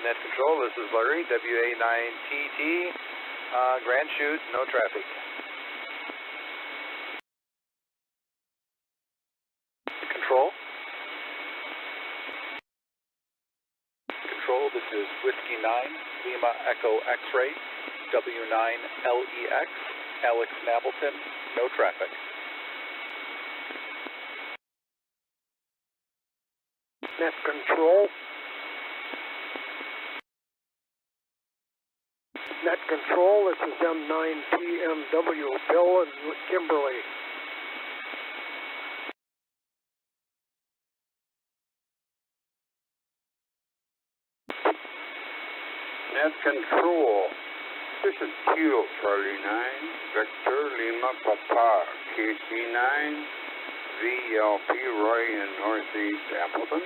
Net Control, this is Larry, WA9TT, Grand Chute, no traffic. Control. Control, this is Whiskey 9, Lima Echo X-Ray, W9LEX, Alex Nableton, no traffic. Net Control. Net Control, this is M9PMW, Bill and Kimberly. Net Control, this is Kilo Charlie 9, Victor Lima Papa, KC9, VLP Roy in Northeast Appleton.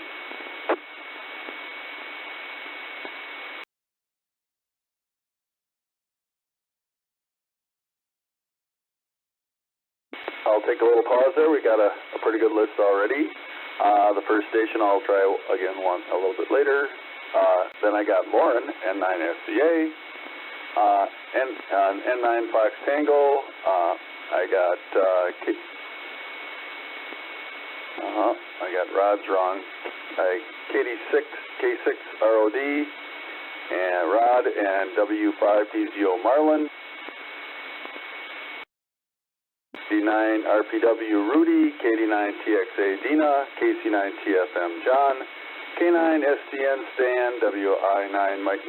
I'll take a little pause there. We got a pretty good list already. The first station I'll try again a little bit later. Then I got Lauren, N9SDA, N9 Fox Tango. I got I got Rod's wrong. K6 ROD, and Rod and W5 DZO Marlin. D9 RPW Rudy, KD9 TXA Dina, KC9 TFM John, K9 STN Stan, WI9 Mike,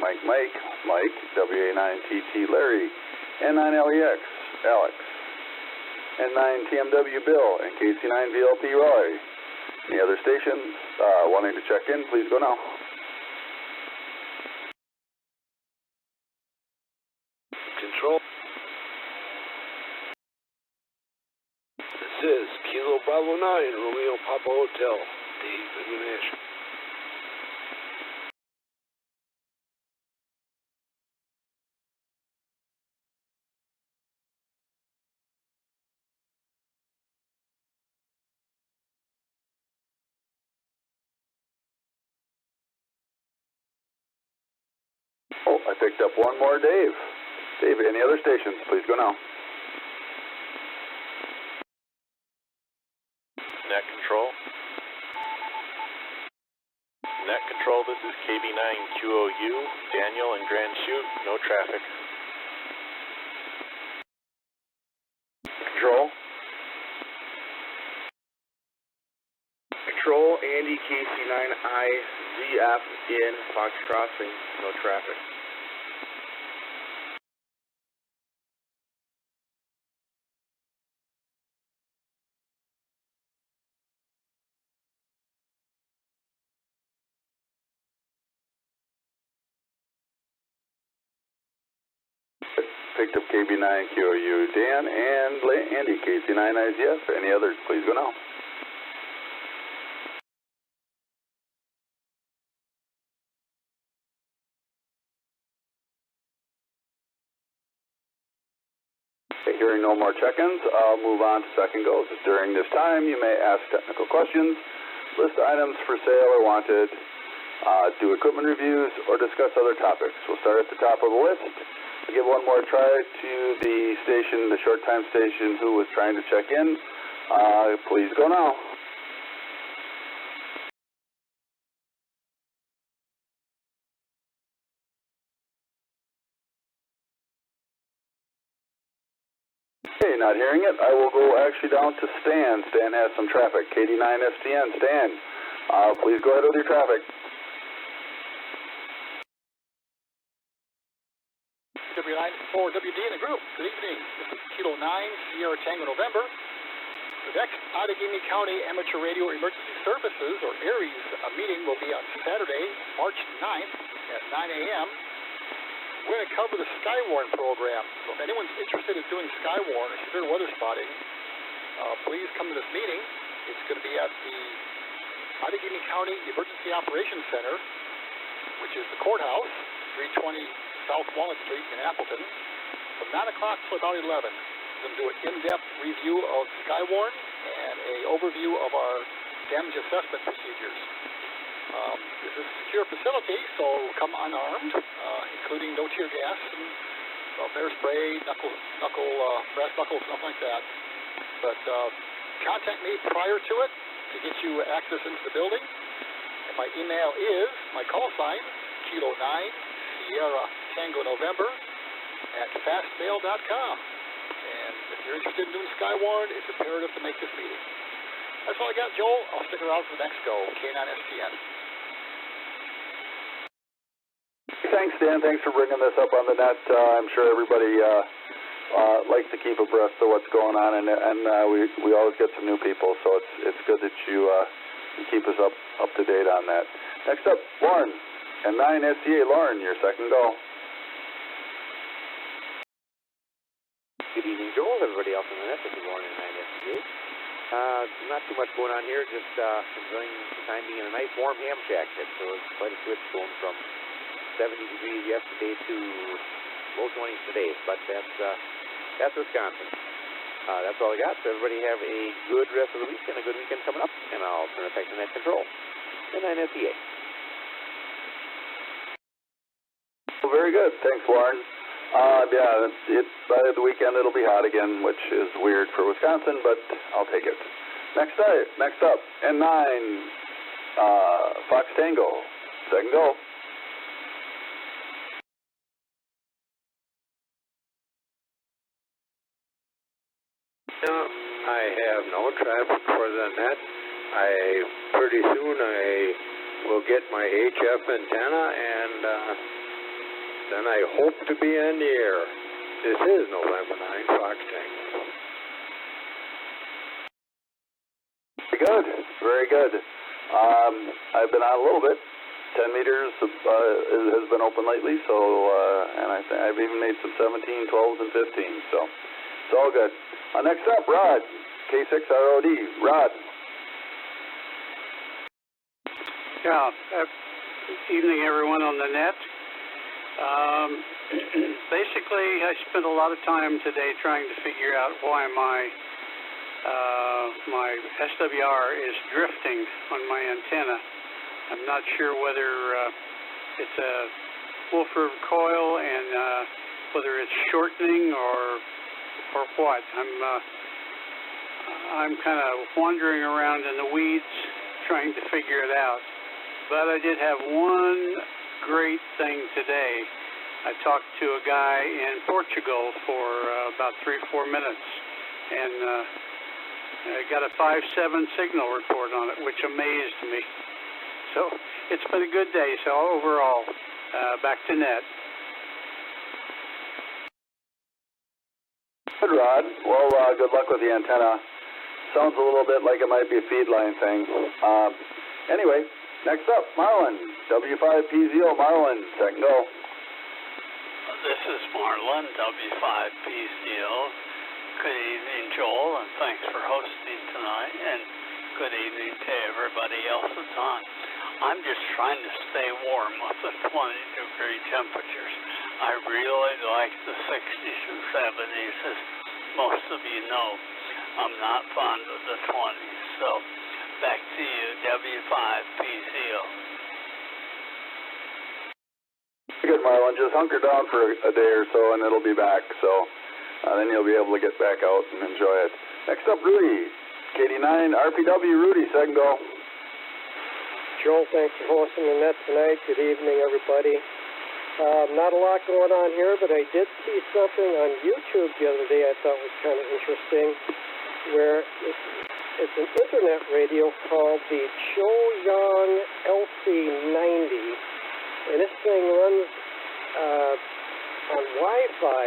WA9 TT Larry, N9 LEX Alex, N9 TMW Bill, and KC9 VLP Roy. Any other stations wanting to check in, please go now. Control. This is Kilo Bravo 9, Romeo Papa Hotel, Dave International. Oh, I picked up one more Dave. Dave, any other stations, please go now. Net Control. Net Control, this is KB9QOU, Daniel and Grand Chute, no traffic. Control. Control, Andy KC9IZF in Fox Crossing, no traffic. Picked up KB9QOU Dan and Andy KC9IZF. Any others, please go now. Hearing no more check-ins, I'll move on to second goes. During this time, you may ask technical questions, list items for sale or wanted, do equipment reviews, or discuss other topics. We'll start at the top of the list. I'll give one more try to the station, the short time station who was trying to check in. Please go now. Okay, not hearing it. I will go actually down to Stan. Stan has some traffic. KD9STN, Stan, please go ahead with your traffic. W94WD in the group. Good evening. This is Kilo 9, Sierra Tango November. The next Outagamie County Amateur Radio Emergency Services, or ARES, meeting will be on Saturday, March 9th at 9 a.m. We're going to cover the Skywarn program. So if anyone's interested in doing Skywarn or severe weather spotting, please come to this meeting. It's going to be at the Outagamie County Emergency Operations Center, which is the courthouse, 320 South Walnut Street in Appleton, from 9 o'clock to about 11. We're going to do an in-depth review of Skywarn and an overview of our damage assessment procedures. This is a secure facility, so come unarmed, including no tear gas and bear spray, brass knuckles, stuff like that. But contact me prior to it to get you access into the building. And my email is, my call sign, Kilo 9, Sierra Tango November, at fastmail.com. And if you're interested in doing Skywarn, it's imperative to make this meeting. That's all I got, Joel. I'll stick around for the next go, K9STN. Thanks, Dan. Thanks for bringing this up on the net. I'm sure everybody likes to keep abreast of what's going on, and we always get some new people, so it's good that you keep us up to date on that. Next up, Lauren, and 9SCA. Lauren, your second go. Good evening, Joel. Everybody else on the net, this is Lauren and 9SCA. Not too much going on here, just enjoying the time being in a nice warm ham shack. So it's quite a switch going from 70 degrees yesterday to low 20s today, but that's Wisconsin. That's all I got. So everybody have a good rest of the week and a good weekend coming up, and I'll turn it back to Net Control and 9SCA. Well, very good. Thanks, Lauren. Yeah, by the weekend it'll be hot again, which is weird for Wisconsin, but I'll take it. Next up, N9, Fox Tango, second go. I have no traffic for the net. Pretty soon I will get my HF antenna, and then I hope to be on the air. This is November 9, Fox Tango. Very good, very good. I've been on a little bit. 10 meters has been open lately, so and I've even made some 17, 12s, and 15s, so it's all good. Next up, Rod, K6ROD. Rod. Yeah, evening everyone on the net. Basically, I spent a lot of time today trying to figure out why my SWR is drifting on my antenna. I'm not sure whether it's a Wolford coil and whether it's shortening or what. I'm kind of wandering around in the weeds trying to figure it out. But I did have one great thing today. I talked to a guy in Portugal for about 3 or 4 minutes, and I got a 5.7 signal report on it, which amazed me. So it's been a good day. So overall, back to net. Good, Rod. Well, good luck with the antenna. Sounds a little bit like it might be a feed line thing. Anyway, next up, Marlon, W5PZO. Marlon, second go. This is Marlon, W5PZO. Good evening, Joel, and thanks for hosting tonight, and good evening to everybody else that's on. I'm just trying to stay warm with the 20-degree temperatures. I really like the 60s and 70s, as most of you know. I'm not fond of the 20s, so back to you, W5PZO. Good, Marlon. Just hunker down for a day or so, and it'll be back. So then you'll be able to get back out and enjoy it. Next up, Rudy, KD9 RPW. Rudy, second go. Joel, thanks for hosting the net tonight. Good evening, everybody. Not a lot going on here, but I did see something on YouTube the other day I thought was kind of interesting, where it's an internet radio called the Choyang LC90, and this thing runs on Wi-Fi.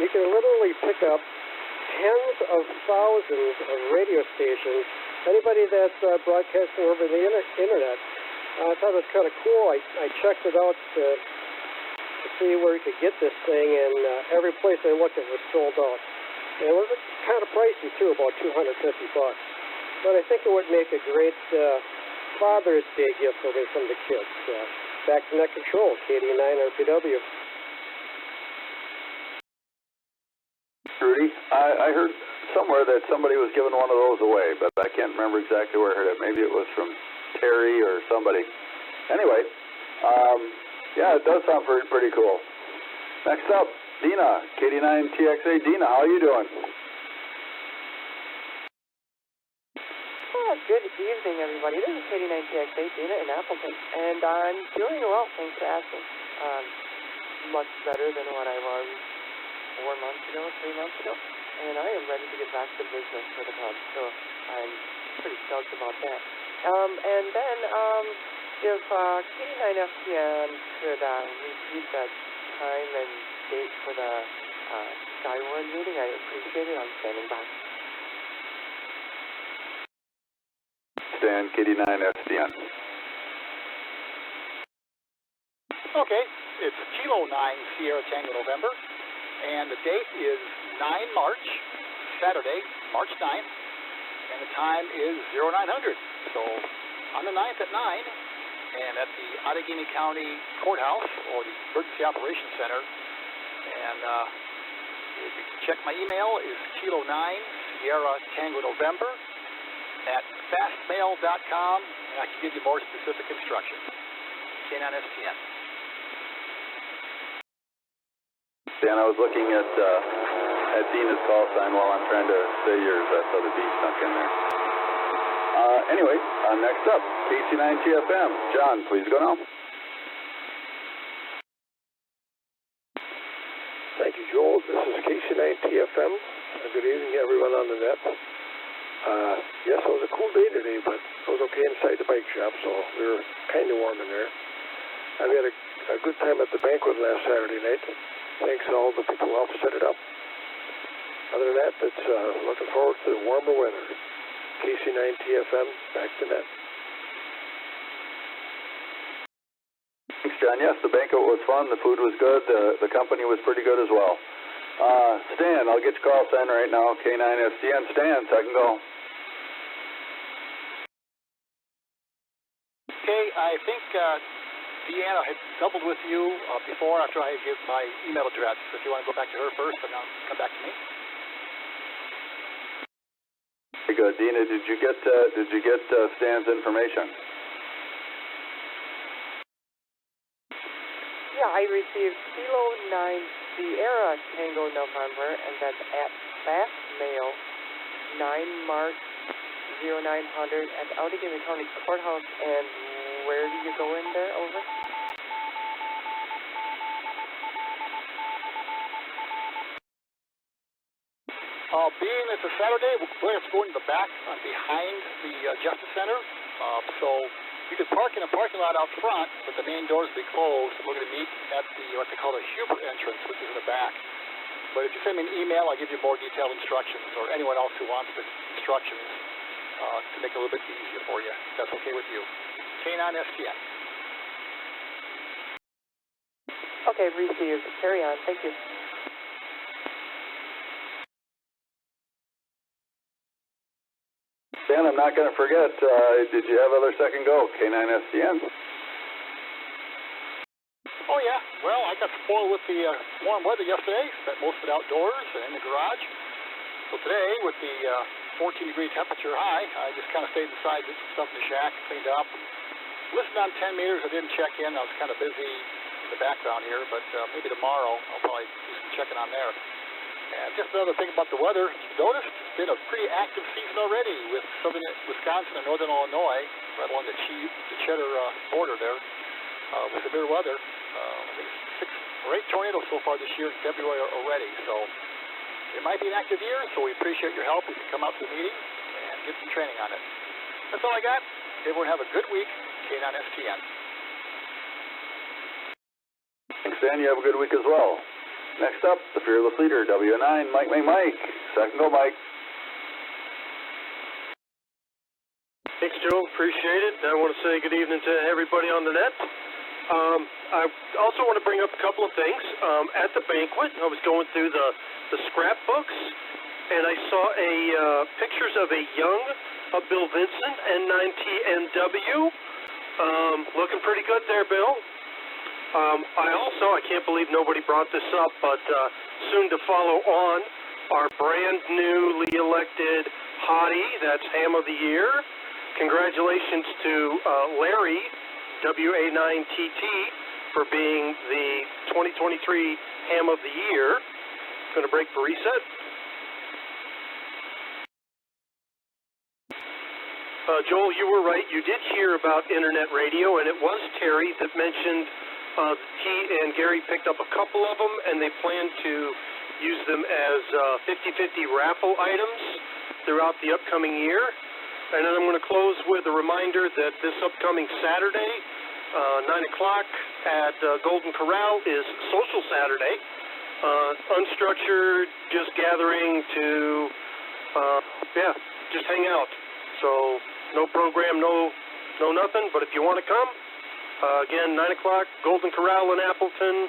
You can literally pick up tens of thousands of radio stations. Anybody that's broadcasting over the internet, I thought it was kind of cool. I checked it out to see where you could get this thing, and every place I looked, it was sold out. And it was kind of pricey too, about $250. But I think it would make a great Father's Day gift for me from the kids. Back to Net Control, KD9 RPW. Rudy, I heard somewhere that somebody was giving one of those away, but I can't remember exactly where I heard it. Maybe it was from Terry or somebody. Anyway, yeah, it does sound pretty cool. Next up, Dina, KD9TXA. Dina, how are you doing? Good evening, everybody. This is KD9TXA, Dina in Appleton, and I'm doing well, thanks for asking. Much better than what I was 3 months ago, and I am ready to get back to business for the club, so I'm pretty stoked about that. And then, if KD9FTN could repeat that time and date for the Skyward meeting, I appreciate it. I'm standing by. Stan, KD9SDN. Okay, it's Kilo 9 Sierra Tango November, and the date is 9 March, Saturday, March 9th, and the time is 0900. So on the 9th at 9, and at the Outagamie County Courthouse, or the Emergency Operations Center, and if you can check my email is Kilo 9 Sierra Tango November at fastmail.com, and I can give you more specific instructions. K9STN. Dan, I was looking at Dina's call sign while I'm trying to say yours. That's how the B snuck in there. Anyway, next up, KC9TFM. John, please go now. Thank you, Joel. This is KC9TFM. Good evening, everyone on the net. Yes, it was a cool day today, but it was okay inside the bike shop, so we were kind of warm in there. I had a good time at the banquet last Saturday night. Thanks to all the people who helped set it up. Other than that, it's looking forward to the warmer weather. KC9TFM, back to net. Thanks, John. Yes, the banquet was fun. The food was good. The company was pretty good as well. Stan, I'll get your call sign right now. K9SDN. Stan, second call. Okay, I think Deanna had doubled with you before after I give my email address. If you want to go back to her first, and then come back to me. Very good. Dina, did you get Stan's information? Yeah, I received Kilo 9 Sierra Tango November, and that's at fastmail 9 March 0900 at Outagamie County Courthouse. And where do you go in there? Over. Being it's a Saturday, we're going to go in the back behind the Justice Center. So you can park in a parking lot out front, but the main doors will be closed. We're going to meet at the what they call the Huber entrance, which is in the back. But if you send me an email, I'll give you more detailed instructions, or anyone else who wants the instructions to make it a little bit easier for you. If that's okay with you. K9STN. Okay, received. Carry on. Thank you. Dan, I'm not going to forget, did you have other second go? K9SDN. Oh, yeah. Well, I got spoiled with the warm weather yesterday. Spent most of it outdoors and in the garage. So today, with the 14-degree temperature high, I just kind of stayed inside, did some stuff in the shack, cleaned up. Listened on 10 meters. I didn't check in. I was kind of busy in the background here, but maybe tomorrow I'll probably do some checking on there. And just another thing about the weather, you noticed it's been a pretty active season already with southern Wisconsin and northern Illinois, right along the Cheddar border there, with severe weather. I think 6 or 8 tornadoes so far this year in February already. So it might be an active year, so we appreciate your help. You can come out to the meeting and get some training on it. That's all I got. Everyone have a good week. K9STN. Thanks, Dan. You have a good week as well. Next up, the fearless leader, W9, Mike. Second go, Mike. Thanks, Joe. Appreciate it. I want to say good evening to everybody on the net. I also want to bring up a couple of things. At the banquet, I was going through the scrapbooks, and I saw pictures of a young Bill Vincent, N9TNW. Looking pretty good there, Bill. I can't believe nobody brought this up, but soon to follow on, our brand newly elected hottie, that's Ham of the Year. Congratulations to Larry WA9TT for being the 2023 Ham of the Year. Going to break for reset. Joel, you were right. You did hear about internet radio, and it was Terry that mentioned he and Gary picked up a couple of them, and they plan to use them as 50-50 raffle items throughout the upcoming year. And then I'm going to close with a reminder that this upcoming Saturday, 9 o'clock at Golden Corral is Social Saturday. Unstructured, just gathering to, just hang out. So no program, no nothing, but if you want to come, again, 9 o'clock, Golden Corral in Appleton,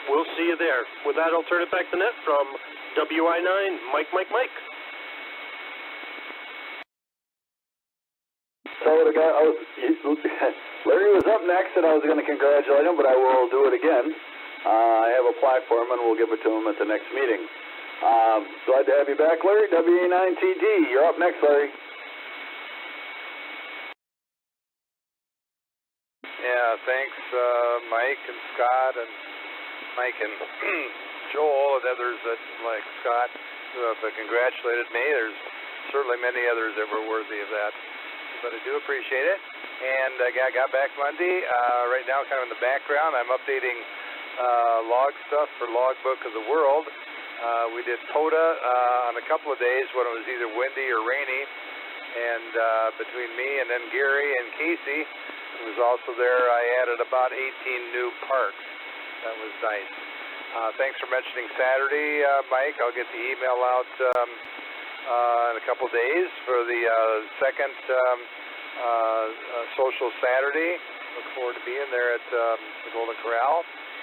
we'll see you there. With that, I'll turn it back to Net from WI9, Mike. So the guy, Larry was up next, and I was going to congratulate him, but I will do it again. I have applied for him, and we'll give it to him at the next meeting. Glad to have you back, Larry. WA9TT, you're up next, Larry. Yeah, thanks, Mike and Scott and Mike and Joel and others that, like Scott, who have congratulated me. There's certainly many others that were worthy of that, but I do appreciate it. And I got back Monday. Right now, kind of in the background, I'm updating log stuff for Logbook of the World. We did POTA on a couple of days when it was either windy or rainy, and between me and then Gary and Casey, who was also there, I added about 18 new parks. That was nice. Thanks for mentioning Saturday, Mike. I'll get the email out in a couple days for the second Social Saturday. Look forward to being there at the Golden Corral.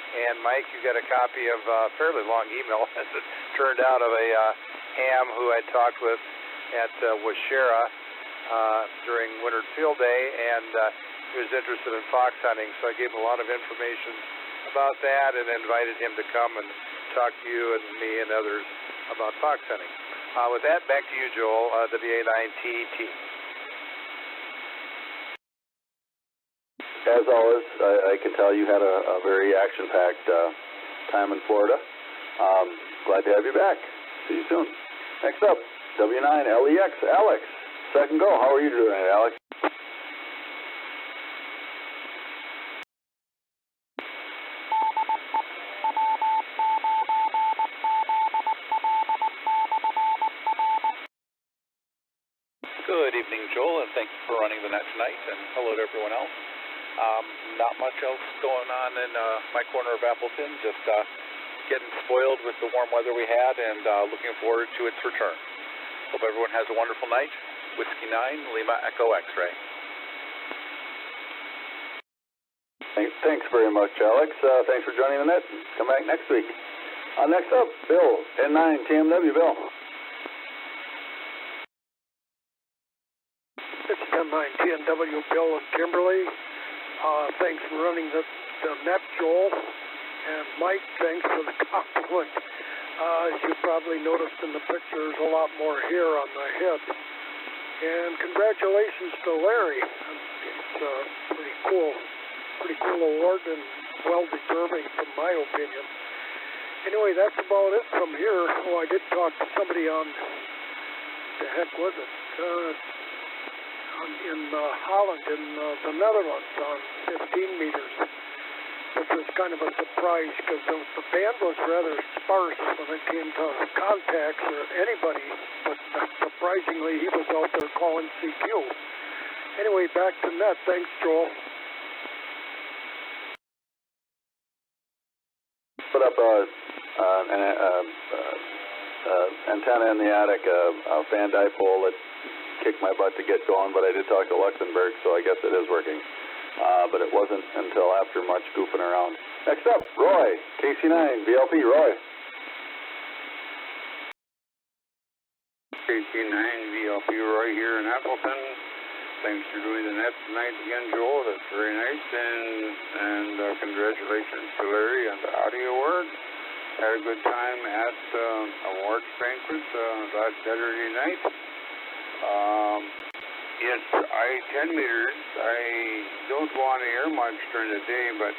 And Mike, you got a copy of a fairly long email, as it turned out, of a ham who I talked with at Washera during Winter Field Day, and he was interested in fox hunting, so I gave him a lot of information about that and invited him to come and talk to you and me and others about fox hunting. With that, back to you, Joel, WA9TT. As always, I can tell you had a very action-packed time in Florida. Glad to have you back. See you soon. Next up, W9LEX, Alex. Second go. How are you doing, Alex? Good evening, Joel, and thank you for running the net tonight, and hello to everyone else. Not much else going on in my corner of Appleton, just getting spoiled with the warm weather we had and looking forward to its return. Hope everyone has a wonderful night. Whiskey 9, Lima Echo X-Ray. Thanks very much, Alex. Thanks for joining the net. Come back next week. Next up, Bill, N9 TMW. Bill. This is M9 TNW, Bill and Kimberly. Thanks for running the net, Joel. And Mike, thanks for the compliment. As you probably noticed in the picture, there's a lot more hair on my head. And congratulations to Larry. It's a pretty cool award and well-deserving from my opinion. Anyway, that's about it from here. Oh, I did talk to somebody on, the heck was it? In Holland, in the Netherlands, on 15 meters. This was kind of a surprise because the band was rather sparse when it came to contacts or anybody, but surprisingly he was out there calling CQ. Anyway, back to net. Thanks, Joel. Put up an antenna in the attic, a fan dipole that kicked my butt to get going, but I did talk to Luxembourg, so I guess it is working. But it wasn't until after much goofing around. Next up, Roy, KC9, VLP, Roy. KC9, VLP, Roy here in Appleton. Thanks for doing the net tonight again, Joel. That's very nice. And congratulations to Larry on the audio award. Had a good time at awards banquet last Saturday night. It's 10 meters. I don't go on the air much during the day, but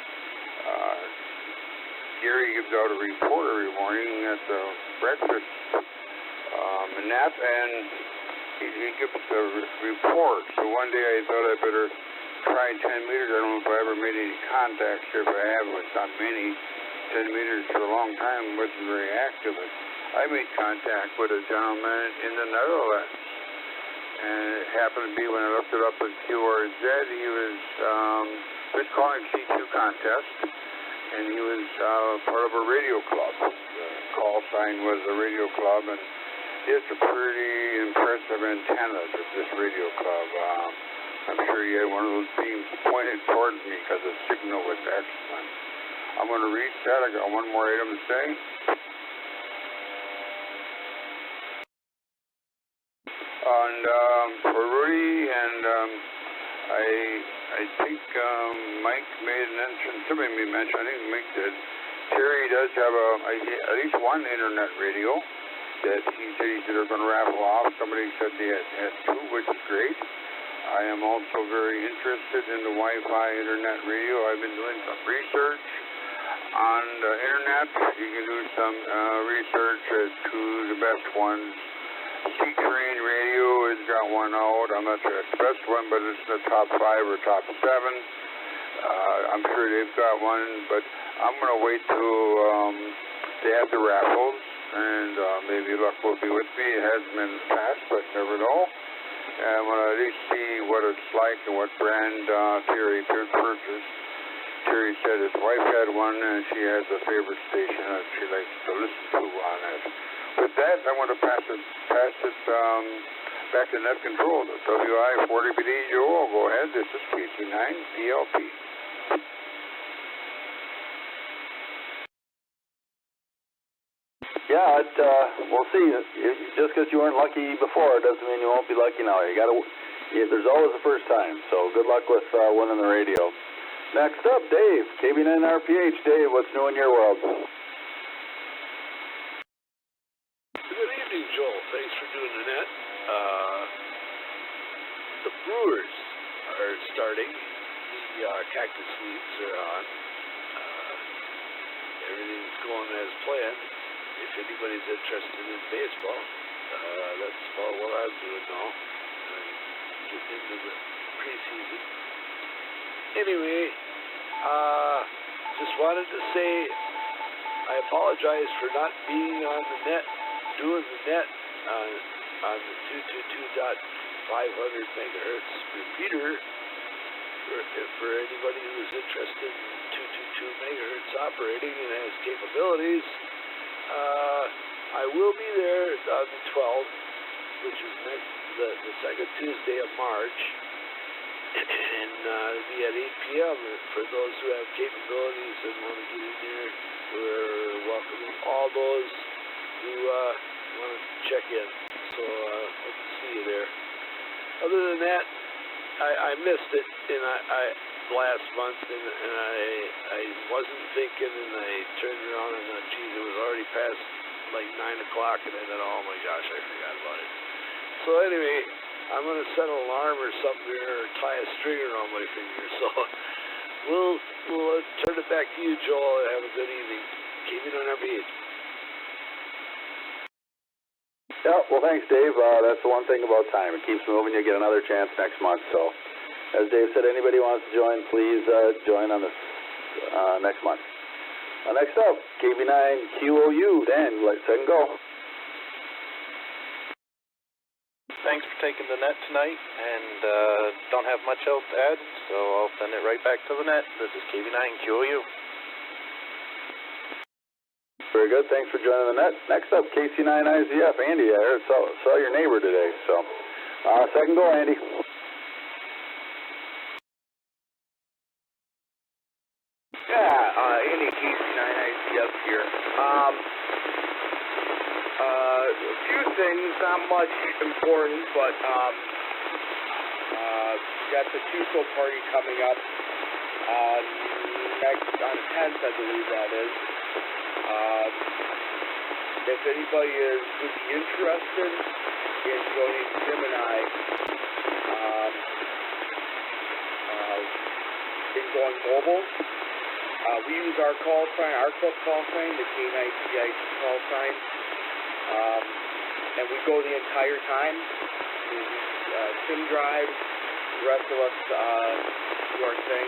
Gary gives out a report every morning at the breakfast nap, and he gives a report. So one day I thought I better try 10 meters. I don't know if I ever made any contacts here. If I have, it's not many. 10 meters for a long time wasn't very active. I made contact with a gentleman in the Netherlands. And it happened to be when I looked it up at QRZ, he was calling C2 contest, and he was part of a radio club. The call sign was a radio club, and it's a pretty impressive antenna at this radio club. I'm sure he had one of those beams pointed towards me because the signal was excellent. I'm going to reset. I got one more item to say. And for Rudy, and I think Mike made an entrance. Somebody made mention. I think Mike did. Terry does have at least one internet radio that he said they're going to raffle off. Somebody said they had two, which is great. I am also very interested in the Wi-Fi internet radio. I've been doing some research on the internet. You can do some research as to the best ones. C-Train Radio has got one out. I'm not sure it's the best one, but it's in the top 5 or top 7. I'm sure they've got one, but I'm going to wait till they have the raffles, and maybe luck will be with me. It hasn't been in the past, but never know. And I want to at least see what it's like and what brand Terry could purchase. Terry said his wife had one, and she has a favorite station that she likes to listen to on it. With that, I want to pass it back to net control. The WI-40BD Joel, go ahead. This is KC9PLP. Yeah, we'll see. Just because you weren't lucky before doesn't mean you won't be lucky now. There's always a first time, so good luck with winning the radio. Next up, Dave, KB9RPH. Dave, what's new in your world? Good evening, Joel. Thanks for doing the net. The Brewers are starting. The cactus leagues are on. Everything's going as planned. If anybody's interested in baseball, that's about what I'm doing now. Getting into the preseason. Anyway, just wanted to say I apologize for not being on the net, doing the net on the 222.500 megahertz repeater. For anybody who's interested in 222 megahertz operating and has capabilities, I will be there on the 12th, which is the second Tuesday of March, and it'll be at 8 p.m. For those who have capabilities and want to get in there, we're welcoming all those who want to check in. So hope to see you there. Other than that, I missed it last month, and I wasn't thinking, and I turned around and thought, geez, it was already past like 9 o'clock, and I thought, oh my gosh, I forgot about it. So anyway, I'm going to set an alarm or something there, or tie a string around my finger. So we'll turn it back to you, Joel, and have a good evening. Keep it on our beat. Yeah, well, thanks, Dave. That's the one thing about time. It keeps moving. You get another chance next month. So, as Dave said, anybody wants to join, please join on this next month. Next up, KB9QOU. Dan, let's set and go. Thanks for taking the net tonight, and don't have much else to add, so I'll send it right back to the net. This is KB9QOU. Very good. Thanks for joining the net. Next up, KC9IZF. Andy, I saw your neighbor today, so second go, Andy. Yeah, Andy, KC9IZF here. A few things, not much important, but got the TUSO party coming up on the 10th, I believe that is. If anybody would be interested in joining Jim and I in going mobile. We use our call sign, our club call sign, the K9TIC call sign, and we go the entire time. We sim drive, the rest of us do our thing.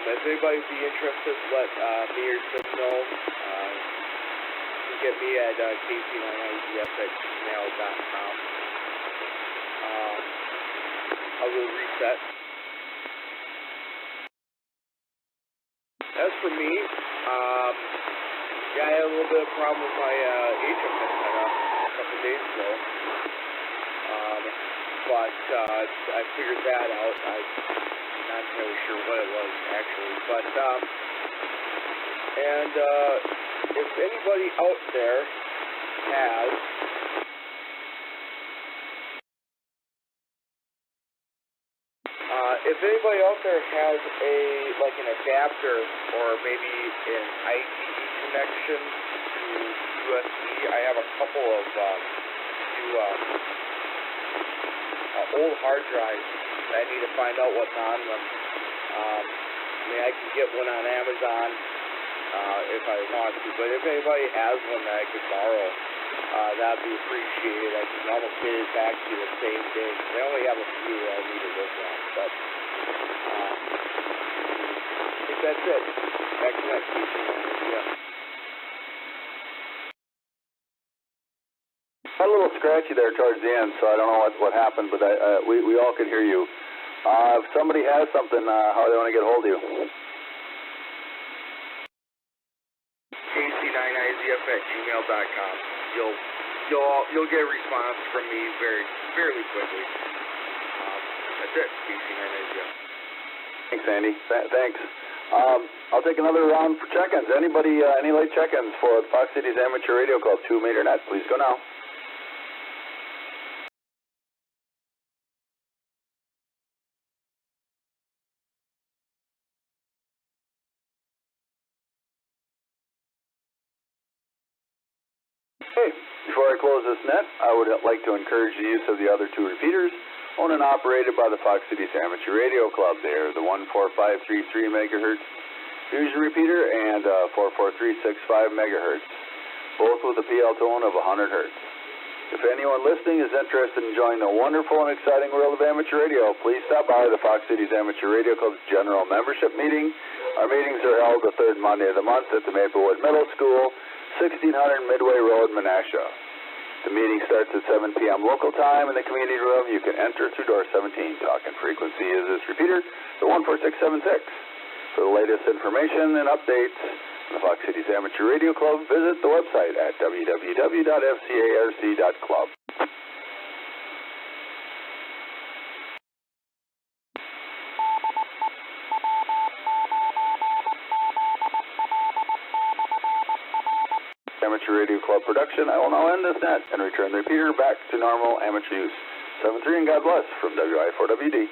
If anybody would be interested, let me or Tim know. You can get me at kc9idf@gmail.com. I will reset. As for me, yeah, I had a little bit of a problem with my HF antenna a couple days ago. But I figured that out. I'm not entirely sure what it was actually, but if anybody out there has an adapter or maybe an IDE connection to USB, I have a couple of old hard drives that I need to find out what's on them. I can get one on Amazon if I want to, but if anybody has one that I could borrow, that'd be appreciated. I can almost get it back to you the same day. I only have a few that I need to work on, but I think that's it. Back to that teaching. Yeah. Got a little scratchy there towards the end, so I don't know what happened, but we all could hear you. If somebody has something, how do they want to get a hold of you? kc9idf@gmail.com. You'll get a response from me fairly quickly. That's it. kc9idf. Thanks, Andy. Thanks. I'll take another round for check-ins. Anybody, any late check-ins for the Fox Cities Amateur Radio Club 2-meter net? Please go now. Okay, before I close this net, I would like to encourage the use of the other two repeaters, owned and operated by the Fox Cities Amateur Radio Club. They're the 14533 megahertz fusion repeater and 44365 megahertz, both with a PL tone of 100 hertz. If anyone listening is interested in joining the wonderful and exciting world of amateur radio, please stop by the Fox Cities Amateur Radio Club's general membership meeting. Our meetings are held the third Monday of the month at the Maplewood Middle School, 1600 Midway Road, Menasha. The meeting starts at 7 p.m. local time in the community room. You can enter through door 17. Talking frequency is this repeater, the 14676. For the latest information and updates on the Fox Cities Amateur Radio Club, visit the website at www.fcarc.club. Amateur Radio Club production. I will now end this net and return the repeater back to normal amateur use. 7-3 and God bless from WI4WD.